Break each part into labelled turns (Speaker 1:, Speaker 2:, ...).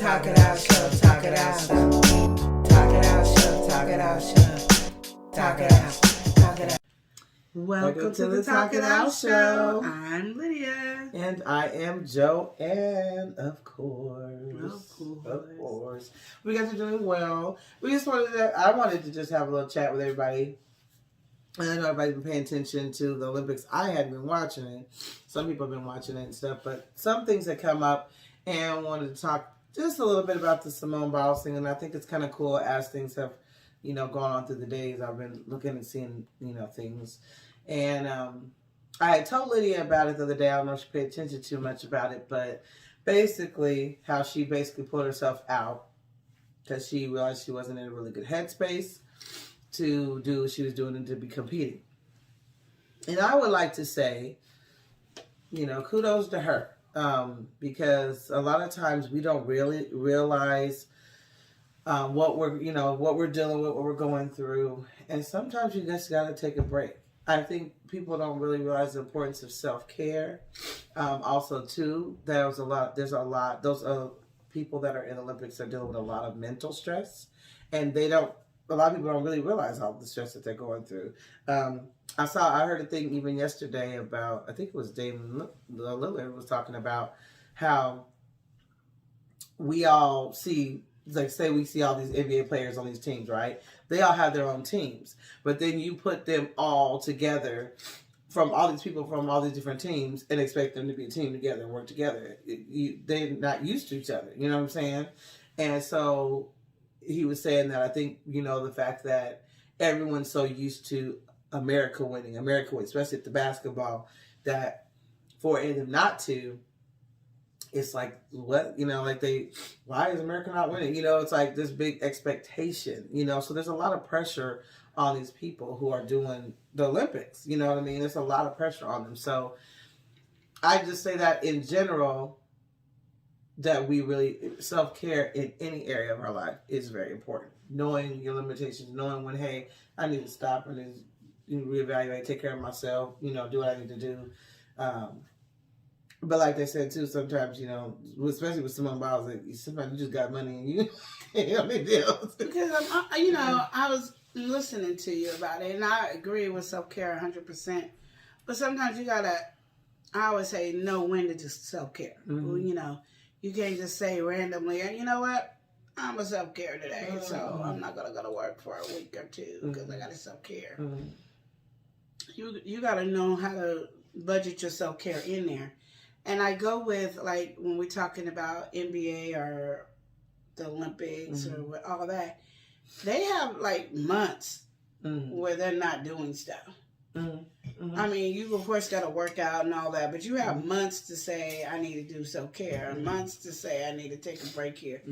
Speaker 1: Talk it out, show, talk it out, show. Talk it out, show, talk it out, show. Talk it out, talk it out.
Speaker 2: Welcome to the Talk It Out Show.
Speaker 1: I'm Lydia.
Speaker 2: And I am Joanne, of course.
Speaker 1: Of course.
Speaker 2: We guys are doing well. I wanted to just have a little chat with everybody. And I know everybody's been paying attention to the Olympics. I hadn't been watching it. Some people have been watching it and stuff. But some things that come up, and I wanted to talk just a little bit about the Simone Biles thing. And I think it's kind of cool as things have, gone on through the days. I've been looking and seeing, things. And I had told Lydia about it the other day. I don't know if she paid attention too much about it. But basically, how she basically pulled herself out because she realized she wasn't in a really good headspace to do what she was doing and to be competing. And I would like to say, kudos to her. Because a lot of times we don't really realize what we're dealing with, what we're going through. And sometimes you just got to take a break. I think people don't really realize the importance of self-care. Also, too, those people that are in Olympics are dealing with a lot of mental stress. And a lot of people don't really realize all the stress that they're going through. I heard a thing even yesterday about, I think it was Damon Lillard was talking about how we all see, like say we see all these NBA players on these teams, right? They all have their own teams. But then you put them all together from all these people from all these different teams and expect them to be a team together and work together. They're not used to each other, you know what I'm saying? And so he was saying that I think, the fact that everyone's so used to America winning, especially at the basketball, that for them not to, it's like, what, why is America not winning? It's like this big expectation, so there's a lot of pressure on these people who are doing the Olympics, you know what I mean? There's a lot of pressure on them. So I just say that in general, that we really, self-care in any area of our life is very important. Knowing your limitations, knowing when, hey, I need to stop, I need to reevaluate, take care of myself, do what I need to do. But like they said too, sometimes, especially with Simone Biles, sometimes you just got money and you don't need deals.
Speaker 1: Because, I was listening to you about it, and I agree with self-care 100%. But sometimes you gotta, I always say, know when to do self-care.
Speaker 2: Mm-hmm.
Speaker 1: You can't just say randomly, you know what, I'm a self-care today, so I'm not going to go to work for a week or two because I got to self-care.
Speaker 2: Mm-hmm.
Speaker 1: You got to know how to budget your self-care in there. And I go with, like, when we're talking about NBA or the Olympics or all that, they have, like, months where they're not doing stuff. I mean, you of course got to work out and all that, but you have months to say, I need to do self-care, months to say, I need to take a break here.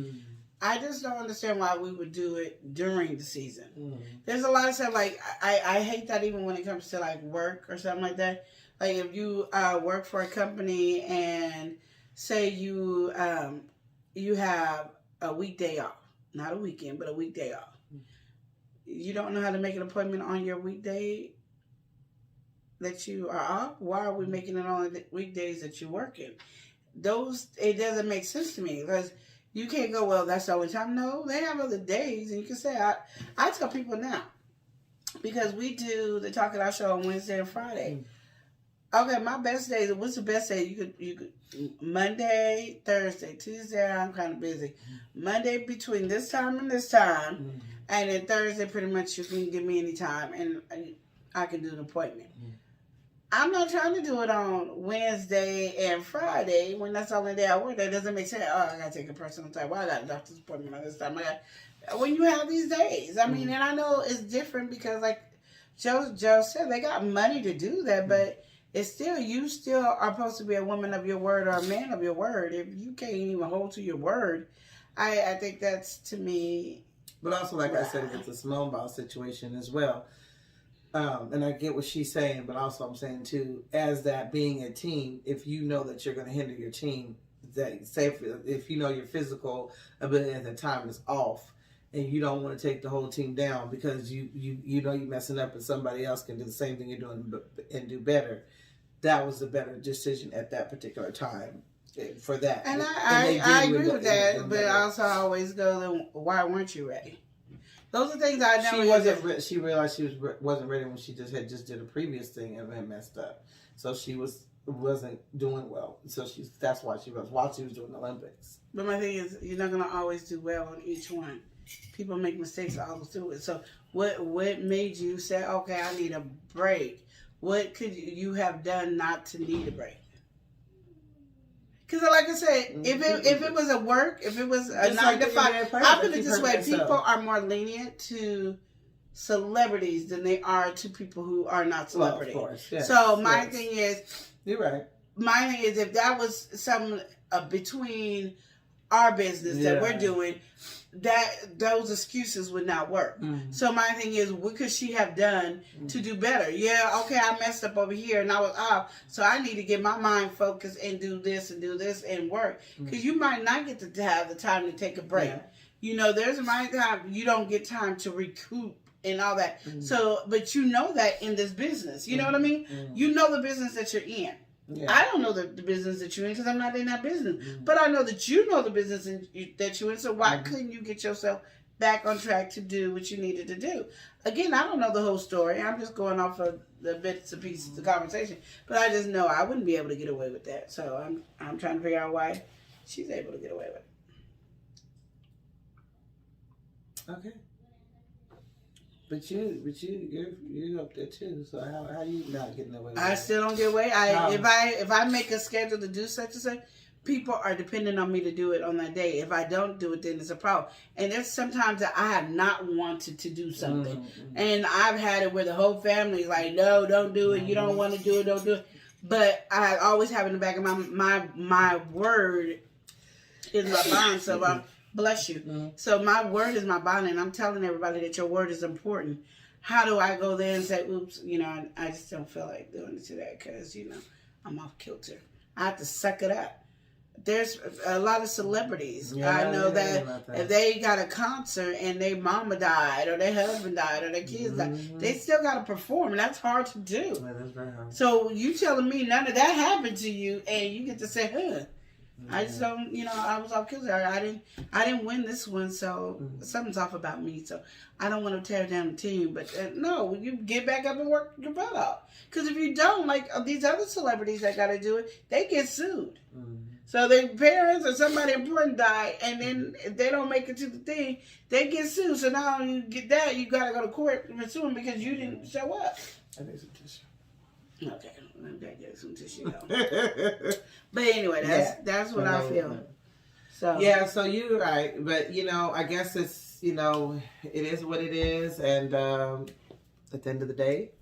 Speaker 1: I just don't understand why we would do it during the season. There's a lot of stuff, like, I hate that even when it comes to, like, work or something like that. Like, if you work for a company and say you have a weekday off, not a weekend, but a weekday off. You don't know how to make an appointment on your weekday that you are off. Why are we making it on the weekdays that you're working? It doesn't make sense to me, because you can't go, well, that's the only time. No, they have other days, and you can say, I tell people now, because we do the Talk It Out show on Wednesday and Friday. Okay, my best days, what's the best day? You could Monday, Thursday, Tuesday, I'm kind of busy. Monday between this time and this time, and then Thursday, pretty much you can give me any time, and I can do an appointment. I'm not trying to do it on Wednesday and Friday when that's the only day I work. That doesn't make sense. Oh, I got to take a personal time. Well, I got a doctor's appointment on this time. When you have these days. I mean, and I know it's different because, like Joe said, they got money to do that, but it's still, you still are supposed to be a woman of your word or a man of your word. If you can't even hold to your word, I think that's, to me.
Speaker 2: But also, like I said, it's a Simone Biles situation as well. And I get what she's saying, but also I'm saying too, as that being a team, if you know that you're going to hinder your team, that say if you know your physical ability at the time is off, and you don't want to take the whole team down because you know you're messing up and somebody else can do the same thing you're doing and do better, that was the better decision at that particular time. for that.
Speaker 1: And
Speaker 2: they
Speaker 1: I
Speaker 2: did
Speaker 1: agree with that,
Speaker 2: in
Speaker 1: but
Speaker 2: the-
Speaker 1: also I always go, why weren't you ready? Those are things I never.
Speaker 2: She realized she wasn't ready when she just did a previous thing and then messed up. So she wasn't doing well. So that's why she was while she was doing the Olympics.
Speaker 1: But my thing is, you're not gonna always do well on each one. People make mistakes all through it. So what made you say, okay, I need a break? What could you have done not to need a break? Because like I said, if it was a work, if it was a 9 to 5, I put it this way: people are more lenient to celebrities than they are to people who are not celebrities.
Speaker 2: Well, of course, yes,
Speaker 1: so my thing is,
Speaker 2: you're right.
Speaker 1: My thing is, if that was some between our business that we're doing, that those excuses would not work. Mm-hmm. So my thing is, what could she have done to do better? Yeah, okay, I messed up over here and I was off, so I need to get my mind focused and do this and work. Because you might not get to have the time to take a break. Yeah. You know, there's a time you don't get time to recoup and all that. Mm-hmm. So, but you know that in this business, you know what I mean? Mm-hmm. You know the business that you're in. Yeah. I don't know the business that you're in because I'm not in that business. Mm-hmm. But I know that you know the business that you're in. So why couldn't you get yourself back on track to do what you needed to do? Again, I don't know the whole story. I'm just going off of the bits and pieces of the conversation. But I just know I wouldn't be able to get away with that. So I'm trying to figure out why she's able to get away with it.
Speaker 2: Okay. But you're up there too. So how you not getting away with it?
Speaker 1: I still don't get away. If I make a schedule to do such and such, people are depending on me to do it on that day. If I don't do it, then it's a problem. And there's sometimes that I have not wanted to do something. Mm-hmm. And I've had it where the whole family is like, no, don't do it. You don't want to do it, don't do it. But I always have in the back of my word is my bond. So bless you. Mm-hmm. So my word is my bond, and I'm telling everybody that your word is important. How do I go there and say, oops, I just don't feel like doing it today because, I'm off kilter. I have to suck it up. There's a lot of celebrities. Yeah, I know that if they got a concert and their mama died or their husband died or their kids died, they still got to perform, and that's hard to do. Yeah, that's very hard. So you telling me none of that happened to you, and you get to say, I just don't, I was off kilter. I didn't win this one, so something's off about me. So I don't want to tear down the team. But no, you get back up and work your butt off. Because if you don't, like these other celebrities that got to do it, they get sued. So their parents or somebody important died, and then if they don't make it to the thing, they get sued. So now you get that, you got to go to court and sue them because you didn't show up.
Speaker 2: I need some tissue.
Speaker 1: Okay, I'm gonna get some tissue. But anyway, that's what I feel. So
Speaker 2: yeah, so you're right, but I guess it's it is what it is, and at the end of the day,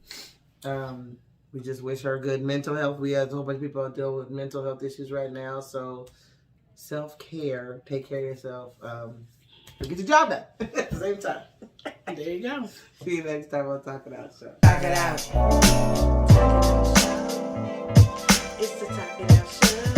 Speaker 2: we just wish her good mental health. We have a whole bunch of people that deal with mental health issues right now, so self-care, take care of yourself, get your job done at the same time.
Speaker 1: There you go.
Speaker 2: See you next time on Talkitoutshow.
Speaker 1: Talk it out. It's the Talkitoutshow.